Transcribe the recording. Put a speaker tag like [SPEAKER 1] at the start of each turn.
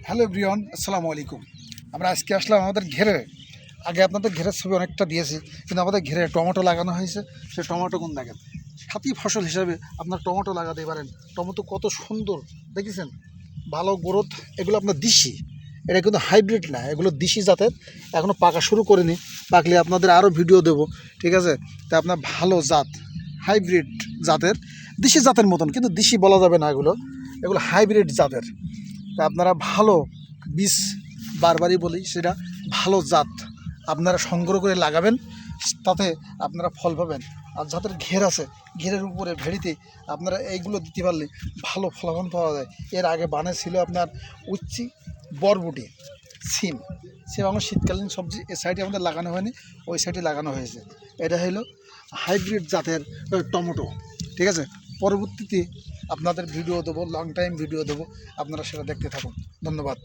[SPEAKER 1] Hello everyone, আসসালামু আলাইকুম। আমরা আজকে আসলাম আমাদের ঘেরে। আগে আপনাদের ঘেরের ছবি অনেকটা দিয়েছি, কিন্তু আমাদের ঘেরে টমেটো লাগানো হয়েছে। সেই টমেটো কোন দেখেন, সাথী ফসল হিসাবে আপনার টমেটো লাগাতে পারেন। টমেটো কত সুন্দর দেখেছেন, ভালো গ্রোথ। এগুলো আপনার দেশি, এটা কিন্তু হাইব্রিড না, এগুলো দেশি জাতের। এখনও পাকা শুরু করিনি, পাকলে আপনাদের আরও ভিডিও দেবো, ঠিক আছে? তা আপনার ভালো জাত, হাইব্রিড জাতের, দেশি জাতের মতন, কিন্তু দেশি বলা যাবে না, এগুলো এগুলো হাইব্রিড জাতের। তা আপনারা ভালো বীজ, বারবারই বলি, সেটা ভালো জাত আপনারা সংগ্রহ করে লাগাবেন, তাতে আপনারা ফল পাবেন। আর যাদের ঘের আছে, ঘেরের উপরে ভেড়িতে আপনারা এইগুলো দিতে পারলে ভালো ফলন পাওয়া যায়। এর আগে বানে ছিল আপনার উচ্ছি, বরবটি, সিম। সিম আমার শীতকালীন সবজি, এ সাইডে আমাদের লাগানো হয়নি, ওই সাইডে লাগানো হয়েছে। এটা হলো হাইব্রিড জাতের টমেটো, ঠিক আছে? পরবর্তীতে আপনাদের ভিডিও দেবো, লং টাইম ভিডিও দেবো, আপনারা সেটা দেখতে থাকুন। ধন্যবাদ।